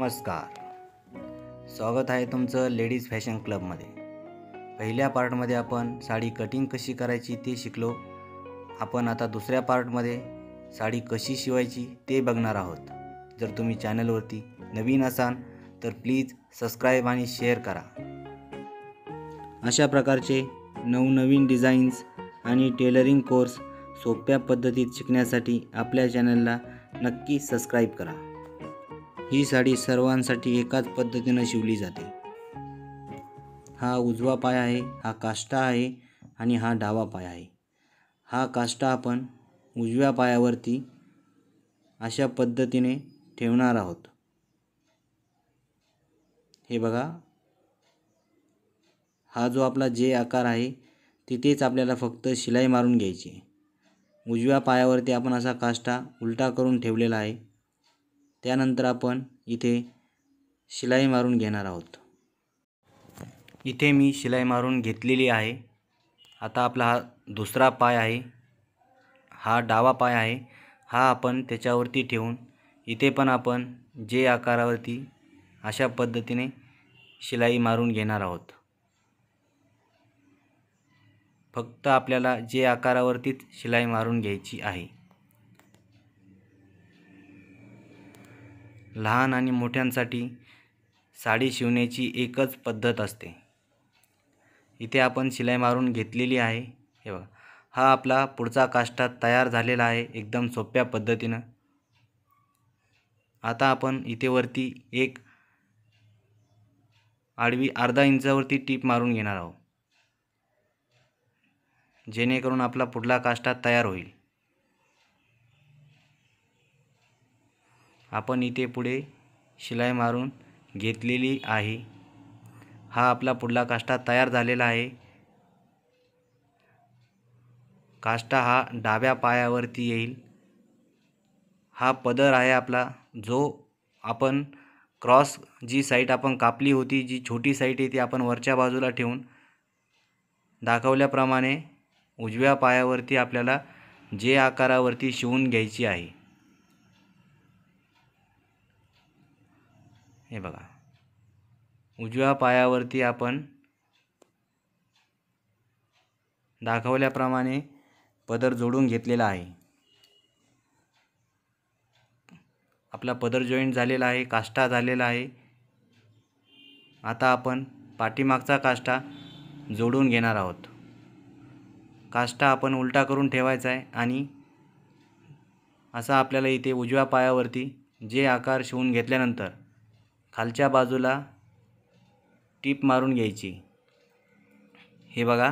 नमस्कार, स्वागत आहे तुमचं लेडीज फॅशन क्लबमध्ये। पहिल्या पार्टमध्ये आपण साडी कटिंग कशी करायची ते शिकलो। आपण आता दुसऱ्या पार्टमध्ये साडी कशी शिवायची ते बघणार आहोत। जर तुम्ही चॅनलवरती नवीन असाल तर प्लीज सबस्क्राईब आणि शेअर करा। अशा प्रकारचे नवनवीन डिझाईन्स आणि टेलरिंग कोर्स सोप्या पद्धतीत शिकण्यासाठी आपल्या चॅनलला नक्की सबस्क्राईब करा। ही साडी सर्वांसाठी एकाच पद्धतीने शिवली जाते। हा उजवा पाय आहे, हा काष्टा आहे आणि हा डावा पाय आहे। हा काष्टा आपण उजव्या पायावरती अशा पद्धतीने ठेवणार आहोत। हे बघा, हा जो आपला जे आकार आहे तिथेच आपल्याला फक्त शिलाई मारून घ्यायची आहे। उजव्या पायावरती आपण असा काष्टा उलटा करून ठेवलेला आहे। त्यानंतर आपण इथे शिलाई मारून घेणार आहोत। इथे मी शिलाई मारून घेतलेली आहे। आता आपला हा दुसरा पाय आहे, हा डावा पाय आहे, हा आपण त्याच्यावरती ठेवून इथे पण आपण जे आकारावरती अशा पद्धतीने शिलाई मारून घेणार आहोत। फक्त आपल्याला जे आकारावरतीच शिलाई मारून घ्यायची आहे। लहान आणि मोठ्यांसाठी साडी शिवण्याची एकच पद्धत असते। इथे आपण शिलाई मारून घेतलेली आहे। हे बघा, हा आपला पुढचा काष्टा तयार झालेला आहे एकदम सोप्या पद्धतीने। आता आपण इथे वरती एक आडवी अर्धा इंचावरती टीप मारून घेणार आहोत, जेणेकरून आपला पुढला काष्टा तयार होईल। आपण इथे पुढे शिलाई मारून घेतलेली आहे। हा आपला पुढला काष्टा तयार झालेला आहे। काष्टा हा डाव्या पायावरती येईल। हा पदर आहे आपला, जो आपण क्रॉस जी साईड आपण कापली होती, जी छोटी साईड आहे ती आपण वरच्या बाजूला ठेवून दाखवल्याप्रमाणे उजव्या पायावरती आपल्याला जे आकारावरती शिवून घ्यायची आहे। हे बघा, उजव्या पायावरती आपण दाखवल्याप्रमाणे पदर जोडून घेतलेला आहे। आपला पदर जॉईंट झालेला आहे, काष्टा झालेला आहे। आता आपण पाठीमागचा काष्टा जोडून घेणार आहोत। काष्टा आपण उलटा करून ठेवायचा आहे आणि असा आपल्याला इथे उजव्या पायावरती जे आकार शिवून घेतल्यानंतर खालच्या बाजूला टीप मारून घ्यायची। हे बघा,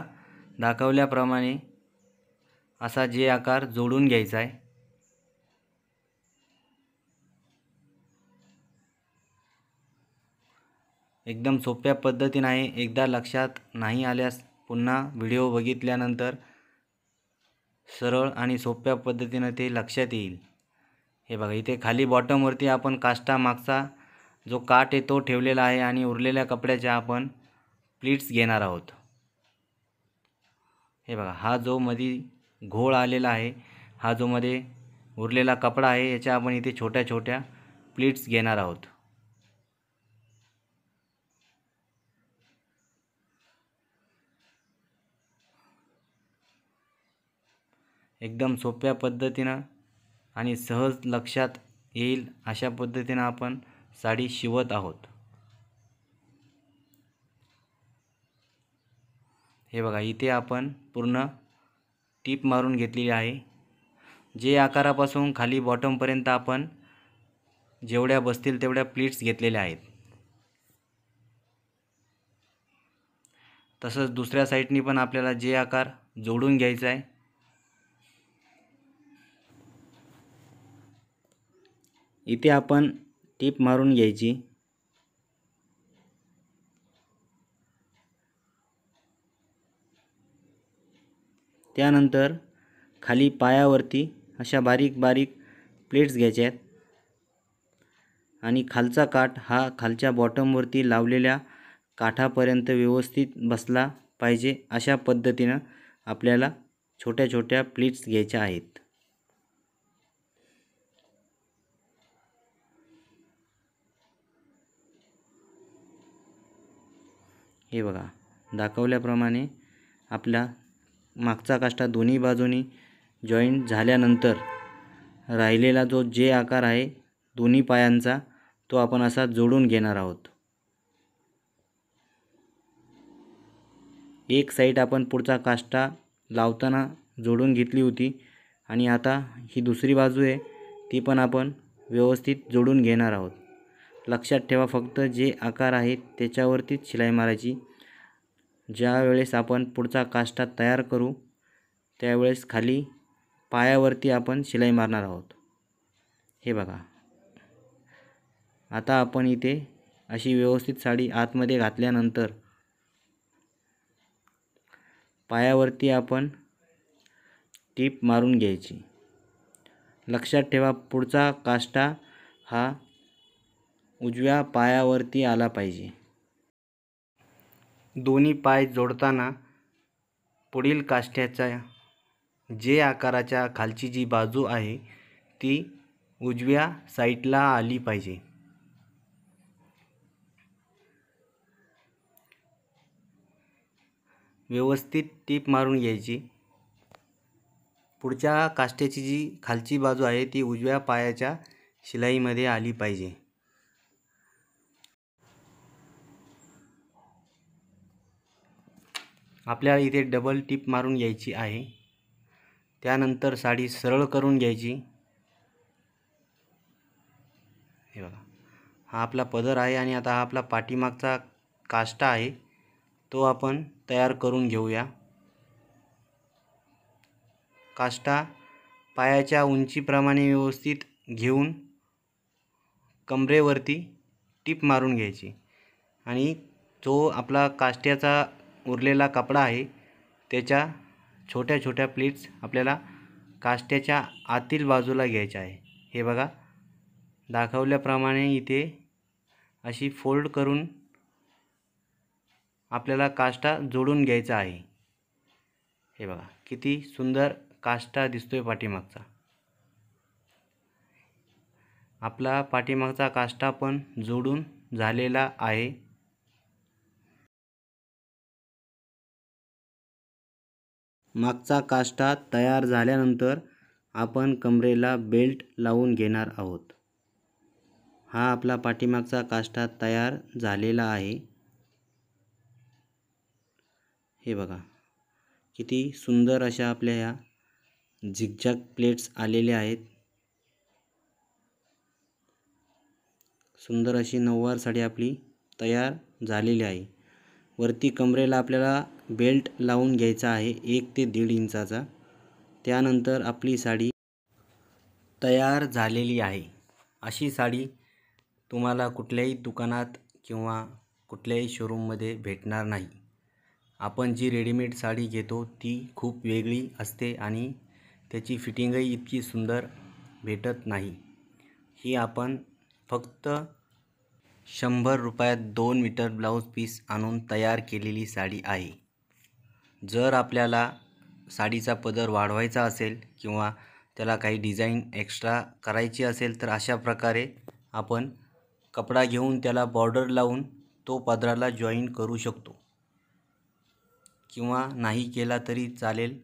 दाखवल्याप्रमाणे असा जे आकार जोडून घ्यायचा आहे। एकदम सोप्या पद्धतीने आहे। एकदा लक्षात नाही आल्यास पुन्हा व्हिडिओ बघितल्यानंतर सरळ आणि सोप्या पद्धतीने ते लक्षात येईल। हे बघा, इथे खाली बॉटमवरती आपण काष्टा मागचा जो काठ आहे तो ठेवलेला आहे आणि उरलेल्या कपड्याच्या आपण प्लीट्स घेणार आहोत। हे बघा, हा जो मध्ये घोळ आलेला आहे, हा जो मध्ये उरलेला कपडा आहे, याच्या आपण इथे छोट्या छोट्या प्लीट्स घेणार आहोत। एकदम सोप्या पद्धतीनं आणि सहज लक्षात येईल अशा पद्धतीनं आपण साडी शिवत आहोत। हे बघा, इथे आपण पूर्ण टीप मारून घेतलेली आहे। जे आकारापासून खाली बॉटमपर्यंत आपण जेवढ्या बसतील तेवढ्या प्लीट्स घेतलेल्या आहेत। तसंच दुसऱ्या साईडनी पण आपल्याला जे आकार जोडून घ्यायचा आहे। इथे आपण टीप मारून घ्यायची। त्यानंतर खाली पायावरती अशा बारीक बारीक प्लेट्स घ्यायच्या आहेत आणि खालचा काठ हा खालच्या बॉटमवरती लावलेल्या काठापर्यंत व्यवस्थित बसला पाहिजे अशा पद्धतीनं आपल्याला छोट्या छोट्या प्लीट्स घ्यायच्या आहेत। हे बघा दाखवल्याप्रमाणे आपला मागचा काष्टा दोन्ही बाजूनी जॉईंट झाल्यानंतर राहिलेला जो जे आकार आहे दोन्ही पायांचा तो आपण असा जोडून घेणार आहोत। एक साईड आपण पुढचा काष्टा लावताना जोडून घेतली होती आणि आता ही दुसरी बाजू आहे ती पण आपण व्यवस्थित जोडून घेणार आहोत। लक्षात ठेवा फक्त जे आकार आहेत त्याच्यावरतीच शिलाई मारायची। ज्या वेळेस आपण पुढचा काष्टा तयार करू त्यावेळेस खाली पायावरती आपण शिलाई मारणार आहोत। हे बघा आता आपण इथे अशी व्यवस्थित साडी आतमध्ये घातल्यानंतर पायावरती आपण टीप मारून घ्यायची। लक्षात ठेवा पुढचा काष्टा हा उजव्या पायावरती आला पाहिजे। दोन्ही पाय जोडताना पुढील काष्ट्याचा जे आकाराच्या खालची जी बाजू आहे ती उजव्या साईडला आली पाहिजे। व्यवस्थित टीप मारून घ्यायची। पुढच्या काष्ट्याची जी खालची बाजू आहे ती उजव्या पायाच्या शिलाईमध्ये आली पाहिजे। आपल्याला इथे डबल टीप मारून घ्यायची आहे। त्यानंतर साडी सरळ करून घ्यायची। हे बघा हा आपला पदर आहे आणि आता हा आपला पाठीमागचा काष्टा आहे तो आपण तयार करून घेऊया। काष्टा पायाच्या उंचीप्रमाणे व्यवस्थित घेऊन कमरेवरती टीप मारून घ्यायची आणि जो आपला काष्ट्याचा उरलेला कपडा आहे त्याच्या छोट्या छोट्या प्लेट्स आपल्याला काष्ट्याच्या आतील बाजूला घ्यायच्या आहे। हे बघा दाखवल्याप्रमाणे इथे अशी फोल्ड करून आपल्याला काष्टा जोडून घ्यायचा आहे। हे बघा किती सुंदर काष्टा दिसतोय पाठीमागचा। आपला पाठीमागचा काष्टा पण जोडून झालेला आहे। मागचा काष्टा तयार झाल्यानंतर आपण कमरेला बेल्ट लावून घेणार आहोत। हा आपला पाठीमागचा काष्टा तयार झालेला आहे। हे बघा किती सुंदर अशा आपल्या ह्या झिगझॅग प्लेट्स आलेल्या आहेत। सुंदर अशी नऊवार साडी आपली तयार झालेली आहे। वरती कमरेला आपल्याला बेल्ट लावून घ्यायचा आहे 1 ते 1.5 इंचाचा। त्यानंतर आपली साडी तयार झालेली आहे। अशी साडी तुम्हाला कुठल्याही दुकानात किंवा कुठल्याही शोरूममध्ये भेटणार नाही। आपण जी रेडीमेड साडी घेतो ती खूप वेगळी असते आणि त्याची फिटिंगही इतकी सुंदर भेटत नाही। ही आपण फक्त 100 रुपयात 2 मीटर ब्लाऊज पीस आणून तयार केलेली साडी आहे। जर आपल्याला साडीचा पदर वाढवायचा असेल किंवा त्याला काही डिझाईन एक्स्ट्रा करायची असेल तर अशा प्रकारे आपण कपडा घेऊन त्याला बॉर्डर लावून तो पदराला जॉईन करू शकतो किंवा नाही केला तरी चालेल,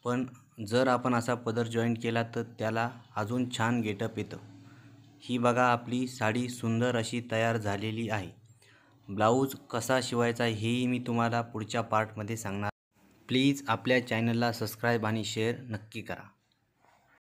पण जर आपण असा पदर जॉईन केला तर त्याला अजून छान गेटअप येतं। ही बघा आपली साडी सुंदर अशी तयार झालेली आहे। ब्लाऊज कसा शिवायचा हेही मी तुम्हाला पुढच्या पार्टमध्ये सांगणार। प्लीज आपल्या चॅनलला सबस्क्राईब आणि शेअर नक्की करा।